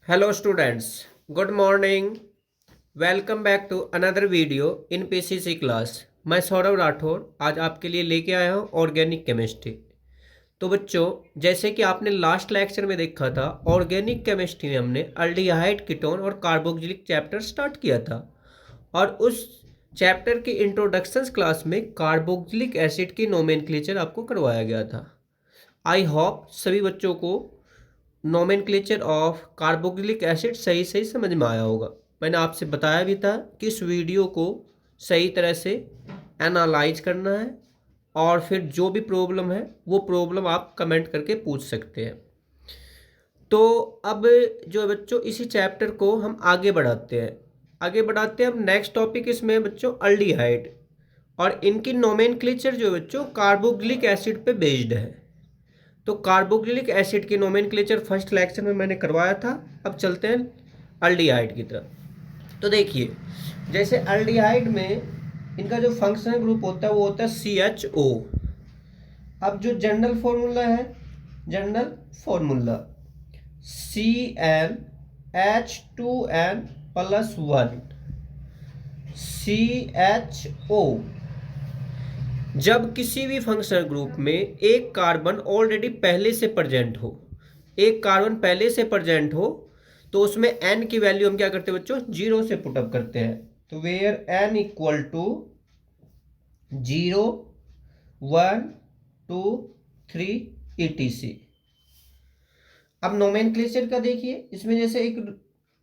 Hello students, good morning. Welcome back to another video in PCC class. मैं सौरभ राठौर आज आपके लिए लेके आया हूँ ऑर्गेनिक केमिस्ट्री। तो बच्चों, जैसे कि आपने लास्ट लेक्चर में देखा था, ऑर्गेनिक केमिस्ट्री में हमने अल्डिहाइड कीटोन और कार्बोक्सिलिक चैप्टर स्टार्ट किया था और उस चैप्टर के इंट्रोडक्शंस क्लास में कार्बोक्सिलिक एसिड की नोमेनक्लेचर आपको करवाया गया था। आई होप सभी बच्चों को नोमेनक्लेचर ऑफ कार्बोक्सिलिक एसिड सही सही समझ में आया होगा। मैंने आपसे बताया भी था कि इस वीडियो को सही तरह से एनालाइज करना है और फिर जो भी प्रॉब्लम है वो प्रॉब्लम आप कमेंट करके पूछ सकते हैं। तो अब जो है बच्चों, इसी चैप्टर को हम आगे बढ़ाते हैं। अब नेक्स्ट टॉपिक इसमें बच्चों अल्डिहाइड, और इनकी नोमेनक्लेचर जो है बच्चों कार्बोक्सिलिक एसिड पे बेस्ड है। तो कार्बोक्सिलिक एसिड की नोमेनक्लेचर फर्स्ट लेक्चर में मैंने करवाया था। अब चलते हैं अल्डिहाइड की तरफ। तो देखिए, जैसे अल्डिहाइड में इनका जो फंक्शनल ग्रुप होता है वो होता है CHO। अब जो जनरल फॉर्मूला CnH2n+1 CHO। जब किसी भी फंक्शनल ग्रुप में एक कार्बन ऑलरेडी पहले से प्रेजेंट हो तो उसमें n की वैल्यू हम क्या करते हैं बच्चों, 0 से पुटअप करते हैं। तो where n equal to 0, 1, 2, 3 etc। अब नोमेनक्लेचर का देखिए, इसमें जैसे एक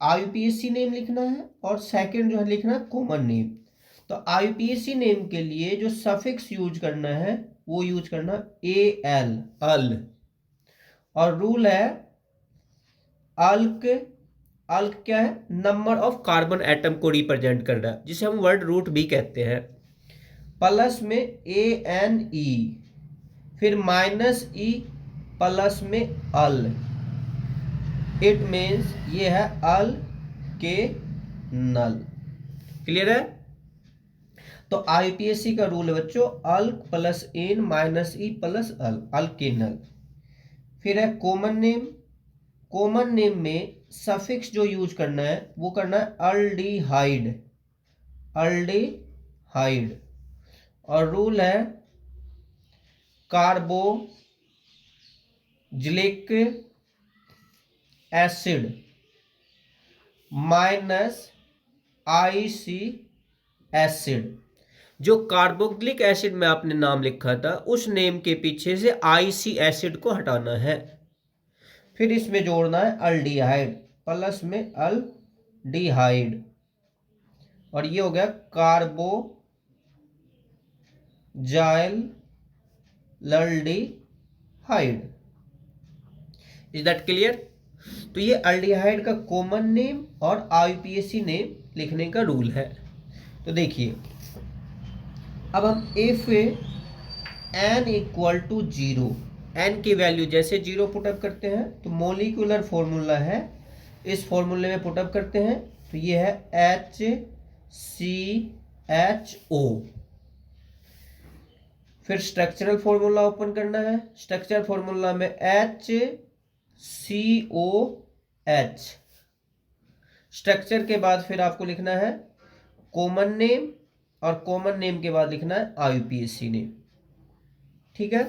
IUPAC नेम लिखना है और सेकंड जो है लिखना है कॉमन नेम। तो IUPAC नेम के लिए जो सफिक्स यूज करना है वो यूज करना AL, अल। और रूल है अल्क। अल्क क्या है? नंबर ऑफ कार्बन एटम को रिप्रेजेंट कर रहा है, जिसे हम वर्ड रूट भी कहते हैं। प्लस में ANE, फिर -E, प्लस में अल। इट मीन्स ये है अल के नल। क्लियर है? तो IUPAC का रूल है बच्चों alk plus ane minus e plus al, alkanal. फिर है कॉमन नेम। कॉमन नेम में सफिक्स जो यूज करना है वो करना है अल्डिहाइड, अल्डिहाइड। और रूल है carboxylic acid minus IC acid. जो कार्बोक्सिलिक एसिड में आपने नाम लिखा था उस नेम के पीछे से IC एसिड को हटाना है। फिर इसमें जोड़ना है अल्डिहाइड, प्लस में अल्डिहाइड। और ये हो गया carboxyl aldehyde. Is that clear? तो ये अल्डिहाइड का कॉमन नेम और IUPAC नेम लिखने का रूल है। तो देखिए, अब हम if n equal to 0, n की वैल्यू जैसे 0 पुटअप करते हैं तो मोलिकुलर फॉर्मूला है, इस फॉर्मूले में पुटअप करते हैं तो ये है HCHO। फिर स्ट्रक्चरल फॉर्मूला ओपन करना है। स्ट्रक्चरल फॉर्मूला में HCOH। स्ट्रक्चर के बाद फिर आपको लिखना है कॉमन नेम और कॉमन नेम के बाद लिखना है IUPAC नेम। ठीक है?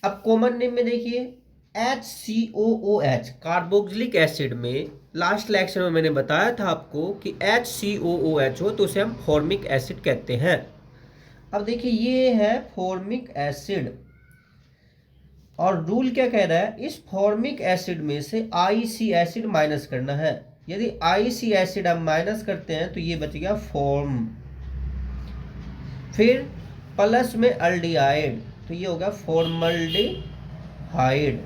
अब कॉमन नेम में देखिए HCOOH, कार्बोक्सिलिक एसिड में लास्ट लेक्चर में मैंने बताया था आपको कि HCOOH हो तो उसे हम फॉर्मिक एसिड कहते हैं। अब देखिए ये है फॉर्मिक एसिड और रूल क्या कह रहा है, इस फॉर्मिक एसिड में से IC एसिड माइनस करना है। यदि IC एसिड हम माइनस करते हैं तो ये बच गया फॉर्म। फिर प्लस में अल्डिहाइड तो ये होगा फॉर्मल्डिहाइड।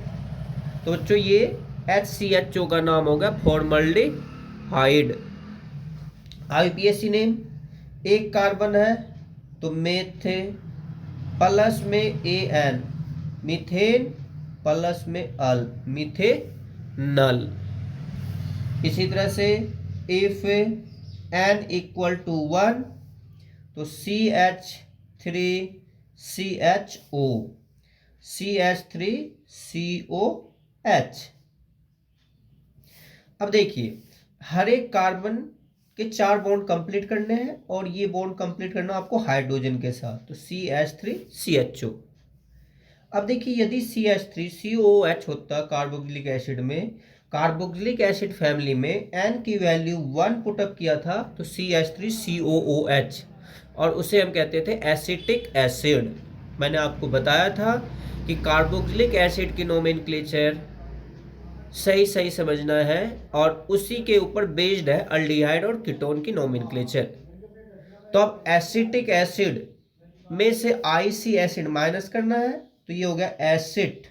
तो बच्चों ये HCHO का नाम होगा फॉर्मल्डिहाइड। IUPAC नेम, एक कार्बन है तो मेथे, प्लस में AN मीथेन, प्लस में अल मीथेनल। इसी तरह से इफ n इक्वल टू 1 तो CH3CHO, CH3COH। अब देखिए, हर एक कार्बन के 4 बॉन्ड कंप्लीट करने हैं और ये बॉन्ड कंप्लीट करना आपको हाइड्रोजन के साथ, तो CH3CHO। अब देखिए, यदि CH3COOH होता कार्बोक्सिलिक एसिड में, कार्बोक्सिलिक एसिड फैमिली में N की वैल्यू 1 पुटअप किया था तो CH3COOH, और उसे हम कहते थे एसिटिक एसिड। मैंने आपको बताया था कि कार्बोक्सिलिक एसिड की नोमेनक्लेचर सही सही समझना है और उसी के ऊपर बेस्ड है अल्डिहाइड और कीटोन की नोमेनक्लेचर। तो अब एसिटिक एसिड में से IC एसिड माइनस करना है, तो ये हो गया एसिड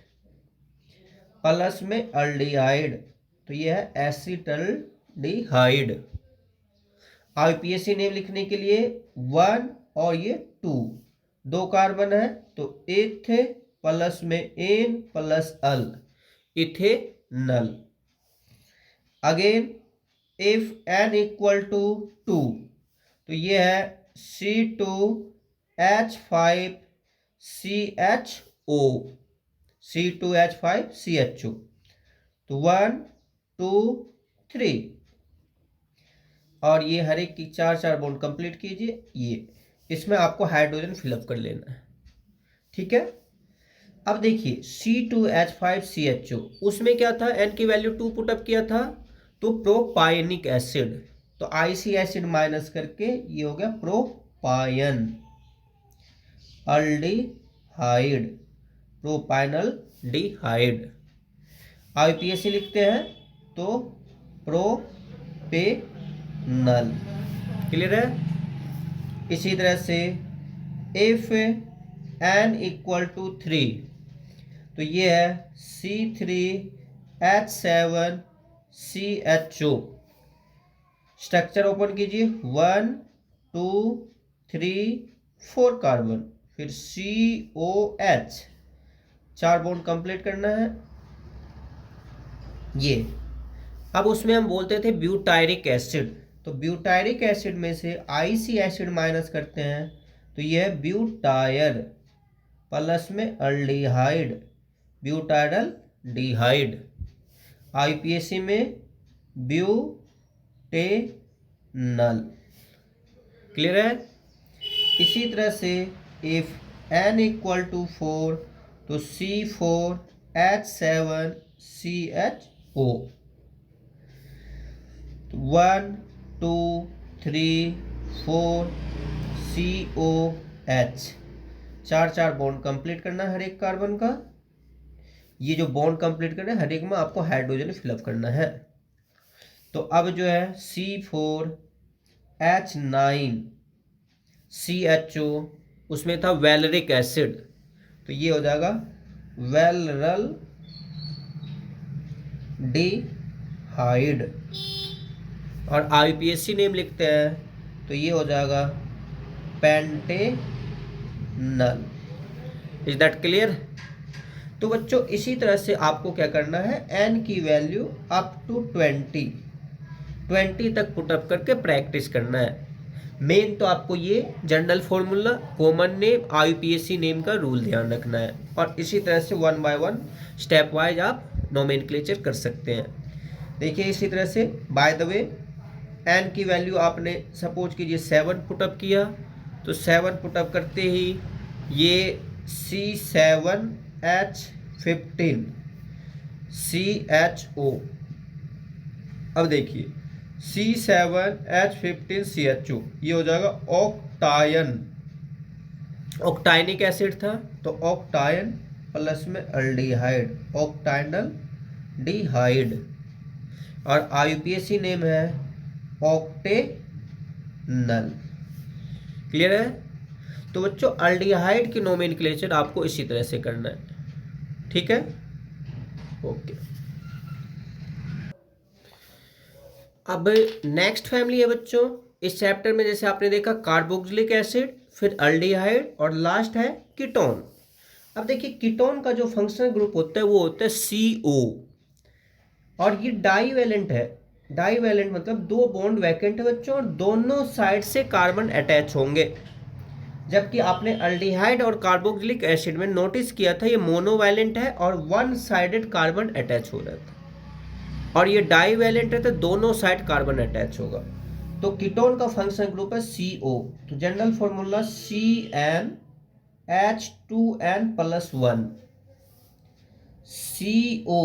प्लस में अल्डिहाइड, तो ये है एसिटल्डिहाइड। IUPAC नेम लिखने के लिए 1 और ये 2 कार्बन है, तो एथ प्लस में an plus al, ethanal. Again if n equal to 2, तो ये है C2H5CHO, C2H5CHO, तो 1 2 3, और ये हर एक की 4 बॉन्ड कंप्लीट कीजिए। ये इसमें आपको हाइड्रोजन फिलअप कर लेना है, ठीक है। अब देखिए C2H5CHO, उसमें क्या था, N की वैल्यू 2 पुटअप किया था, तो प्रोपायनिक एसिड, तो IC एसिड माइनस करके ये हो गया प्रोपायन अल्डिहाइड, प्रोपायनल डिहाइड। IUPAC लिखते हैं तो प्रोपेनल। क्लियर है। इसी तरह से इफ n इक्वल टू 3, तो ये है C3H7CHO। स्ट्रक्चर ओपन कीजिए, 1 2 3 4 कार्बन, फिर COH, 4 बॉन्ड कंप्लीट करना है ये। अब उसमें हम बोलते थे ब्यूटायरिक एसिड, तो ब्यूटायरिक एसिड में से IC एसिड माइनस करते हैं, तो ये है ब्यूटायर प्लस में अल्डिहाइड, ब्यूटाइडल डिहाइड। IUPAC में ब्यूटेनल। क्लियर है। इसी तरह से इफ n इक्वल टू 4, तो C4H7CHO, 1 2 3 4 COH, 4 बॉन्ड कंप्लीट करना है हर एक कार्बन का। ये जो बॉन्ड कंप्लीट करना है हर एक में आपको हाइड्रोजन फिलअप करना है। तो अब जो है C4H9CHO, उसमें था वैलरिक एसिड, तो ये हो जाएगा वैलरल डिहाइड, और IUPAC नेम लिखते हैं तो ये हो जाएगा पेंटेनल। Is that clear. तो बच्चों इसी तरह से आपको क्या करना है, n की वैल्यू अप टू 20 तक पुटअप करके प्रैक्टिस करना है। मेन तो आपको ये general formula, common name, IUPAC name का रूल ध्यान रखना है, और इसी तरह से 1 बाय 1 स्टेप वाइज आप नोमेनक्लेचर कर सकते हैं। देखिए इसी तरह से बाय द वे n की वैल्यू आपने सपोज कीजिए 7 पुटअप किया, तो 7 पुटअप करते ही ये C7H15CHO। अब देखिए C7H15CHO, ये हो जाएगा ऑक्टायन, ऑक्टाइनिक एसिड था तो ऑक्टायन प्लस में अल्डिहाइड, ऑक्टाइनल डिहाइड, और IUPAC नेम है ऑक्टेनल। क्लियर है। तो बच्चों अल्डिहाइड की नोमेनक्लेचर आपको इसी तरह से करना है, ठीक है। ओके। अब नेक्स्ट फैमिली है बच्चों इस चैप्टर में, जैसे आपने देखा कार्बोक्सिलिक एसिड, फिर अल्डिहाइड, और लास्ट है कीटोन। अब देखिए कीटोन का जो फंक्शनल ग्रुप होता है वो होता है CO, और ये डाईवैलेंट है। डाईवैलेंट मतलब 2 बॉन्ड वैकेंट है बच्चों, और दोनों साइड से कार्बन अटैच होंगे। जबकि आपने अल्डिहाइड और कार्बोक्सिलिक एसिड में नोटिस किया था ये मोनोवैलेंट है और 1 साइडेड कार्बन अटैच हो रहा था। और ये डाईवैलेंट है तो दोनों साइड कार्बन अटैच होगा। तो कीटोन का फंक्शनल ग्रुप है CO। तो जनरल फॉर्मूला CnH2n+1 CO,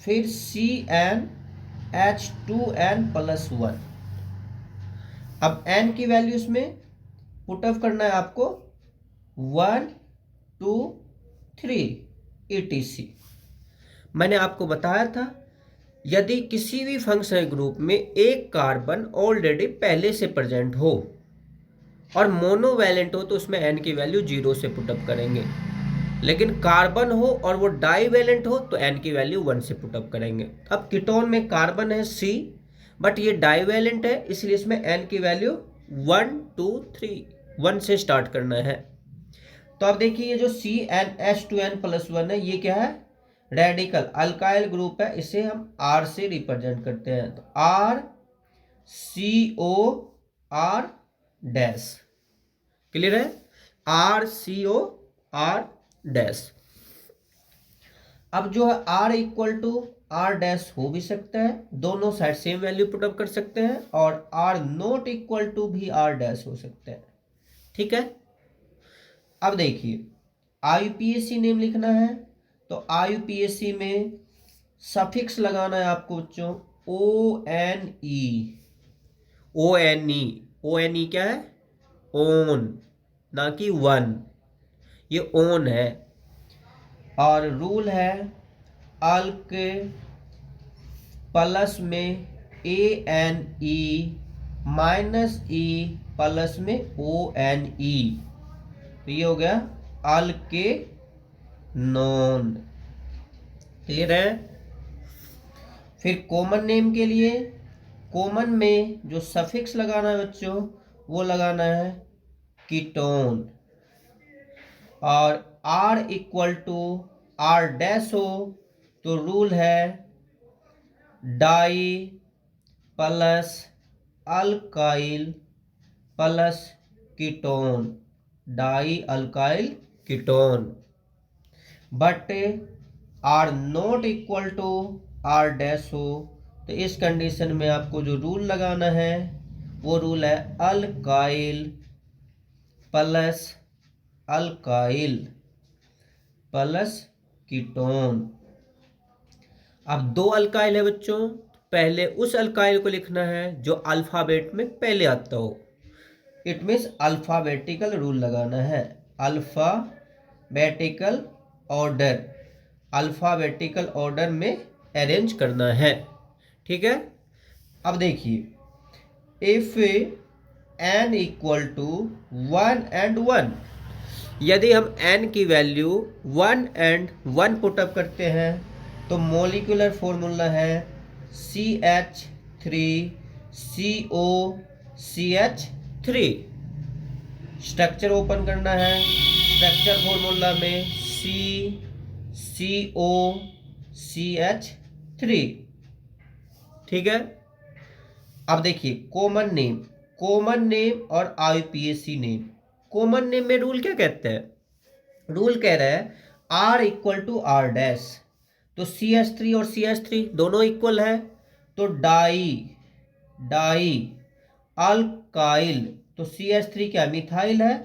फिर CnH2n+1। अब n की वैल्यू इसमें पुटअप करना है आपको 1 2 3 etc। मैंने आपको बताया था यदि किसी भी फंक्शनल ग्रुप में एक कार्बन ऑलरेडी पहले से प्रेजेंट हो और मोनोवैलेंट हो तो उसमें n की वैल्यू 0 से पुटअप करेंगे, लेकिन कार्बन हो और वो डाईवैलेंट हो तो n की वैल्यू 1 से पुटअप करेंगे। अब कीटोन में कार्बन है C, बट ये डाईवैलेंट है, इसलिए इसमें n की वैल्यू 1 2 3 1 से स्टार्ट करना है। तो अब देखिए ये जो CnH2n+1 है, ये क्या है? रेडिकल अल्काइल ग्रुप है, इसे हम R से रिप्रेजेंट करते हैं। तो RCOR डैश, क्लियर है? RCOR dash. अब जो है R equal to R dash हो भी सकता है, दोनों साइड सेम वैल्यू पुटअप कर सकते हैं, और R नॉट इक्वल टू भी R डैश हो सकता है। ठीक है, अब देखिए IUPAC नेम लिखना है, तो IUPAC में सफिक्स लगाना है आपको बच्चों ONE। ONE क्या है? ओन, ना कि वन, ये ओन है। और रूल है अल्क प्लस में ANE माइनस E प्लस में ONE, तो ये हो गया अल्केनोन। क्लियर है? फिर कॉमन नेम के लिए कॉमन में जो सफिक्स लगाना है बच्चों वो लगाना है कीटोन, और R equal to R dash हो तो रूल है di plus alkyl plus ketone, di alkyl ketone. But R not equal to R dash हो तो इस कंडीशन में आपको जो रूल लगाना है वो रूल है alkyl plus alkyl plus ketone. अब दो अल्काइल है बच्चों, पहले उस अल्काइल को लिखना है जो अल्फाबेट में पहले आता हो। इट मीन्स अल्फाबेटिकल रूल लगाना है, अल्फाबेटिकल ऑर्डर, अल्फाबेटिकल ऑर्डर में अरेंज करना है। ठीक है, अब देखिए if n equal to 1 and 1, यदि हम n की वैल्यू 1 and 1 पुटअप करते हैं तो मॉलिक्यूलर फॉर्मूला है CH3COCH3। स्ट्रक्चर ओपन करना है, स्ट्रक्चर फॉर्मूला में CCOCH3। ठीक है, अब देखिए कॉमन नेम और IUPAC नेम। कॉमन नेम में रूल क्या कहते हैं? रूल कह रहा है R equal to R dash, तो CH3 और CH3 दोनों इक्वल है, तो डाई अल्काइल, तो CH3 क्या मिथाइल है,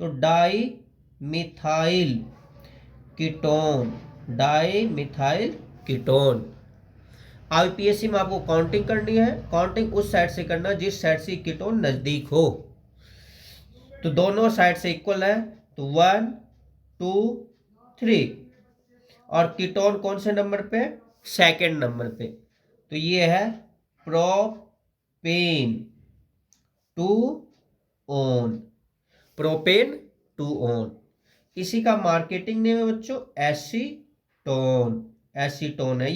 तो di methyl ketone, di methyl ketone. IUPAC में आपको काउंटिंग करनी है, काउंटिंग उस साइड से करना जिस साइड से कीटोन नजदीक हो। तो दोनों साइड से इक्वल है, तो 1 2 3, और कीटोन कौन से नंबर पे? सेकंड नंबर पे, तो ये है प्रोपेन 2 ऑन, प्रोपेन 2 ऑन। इसी का मार्केटिंग नेम है बच्चों एसीटोन है।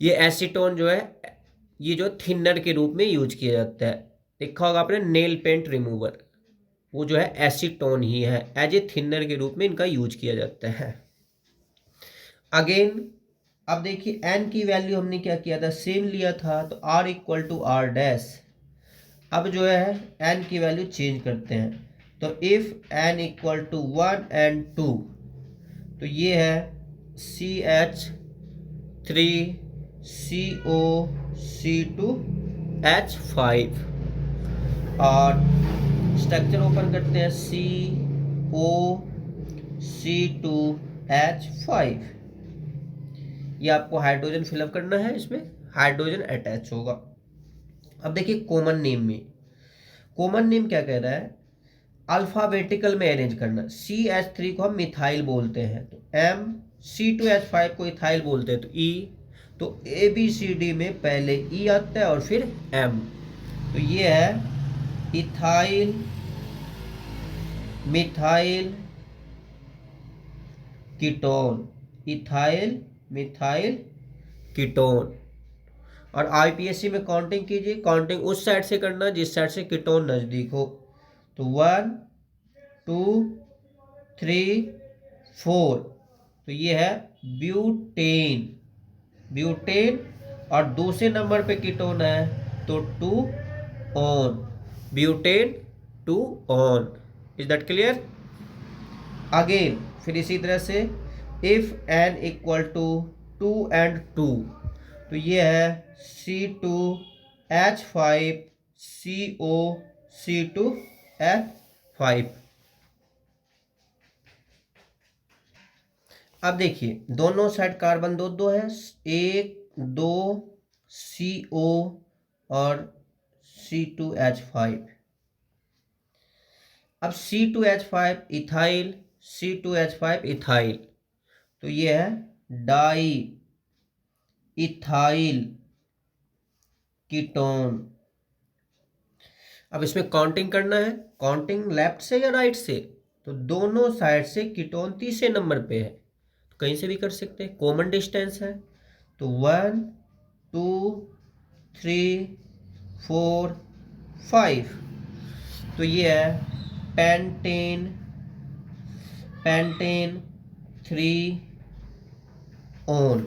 ये एसीटोन जो है ये जो थिनर के रूप में यूज किया जाता है, देखा होगा आपने नेल पेंट रिमूवर, वो जो है एसीटोन ही है, एज ए थिनर के रूप में इनका यूज किया जाता है। अगेन अब देखिए n की वैल्यू हमने क्या किया था, सेम लिया था, तो R equal to R dash. अब जो है n की वैल्यू चेंज करते हैं, तो if n equal to 1 and 2, तो ये है CH3 COC2H5 और स्ट्रक्चर ओपन करते हैं COC2H5। ये आपको हाइड्रोजन फिलअप करना है, इसमें हाइड्रोजन अटैच होगा। अब देखिए कॉमन नेम क्या कह रहा है, अल्फाबेटिकल में अरेंज करना। CH3 को हम मिथाइल बोलते हैं तो M, C2H5 को इथाइल बोलते हैं तो E, तो ABCD में पहले E आता है और फिर M, तो ये है ethyl methyl ketone, ethyl methyl ketone. और IPSC में काउंटिंग कीजिए, काउंटिंग उस साइड से करना जिस साइड से कीटोन नजदीक हो, तो 1 2 3 4, तो ये है ब्यूटेन, और दूसरे नंबर पे कीटोन है तो 2 one, butane 2 one. Is that clear? Again फिर इसी तरह से if n equal to 2 and 2, तो ये है C2H5 COC2H5। अब देखिए दोनों साइड कार्बन दो दो है, 1 2 CO और C2H5। अब C2H5 इथाइल, C2H5 इथाइल, तो ये है डाई इथाइल कीटोन। अब इसमें काउंटिंग करना है, काउंटिंग लेफ्ट से या राइट से, तो दोनों साइड से कीटोन तीसरे नंबर पे है, तो कहीं से भी कर सकते हैं, कॉमन डिस्टेंस है, तो 1 2 3 4 5, तो ये है पेंटेन 3 ऑन।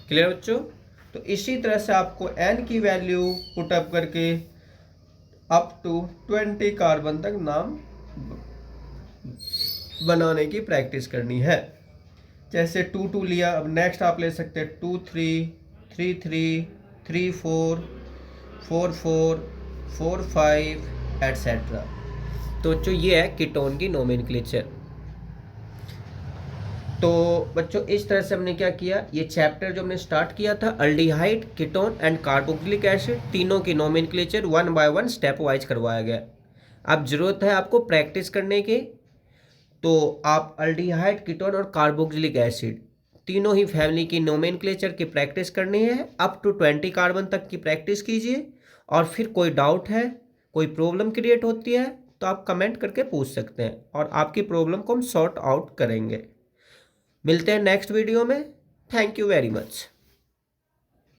क्लियर बच्चों? तो इसी तरह से आपको n की वैल्यू पुट अप करके अप टू 20 कार्बन तक नाम बनाने की प्रैक्टिस करनी है। जैसे 2 2 लिया, अब नेक्स्ट आप ले सकते हैं 2 3 3 3 3 4 4 4 4 5 एटसेट्रा। तो बच्चों ये है कीटोन की नोमेनक्लेचर। तो बच्चों इस तरह से हमने क्या किया, ये चैप्टर जो हमने स्टार्ट किया था aldehyde, ketone and carboxylic acid, तीनों की नोमेनक्लेचर 1 by 1 स्टेप वाइज करवाया गया। अब जरूरत है आपको प्रैक्टिस करने की, तो आप अल्डिहाइड, कीटोन और कार्बोक्सिलिक एसिड तीनों ही फैमिली की नोमेनक्लेचर की प्रैक्टिस करनी है। अप टू 20 कार्बन तक की प्रैक्टिस कीजिए, और फिर कोई डाउट है, कोई प्रॉब्लम क्रिएट होती है तो आप कमेंट करके पूछ सकते हैं और आपकी प्रॉब्लम को हम सॉर्ट आउट करेंगे। मिलते हैं नेक्स्ट वीडियो में। Thank you very much.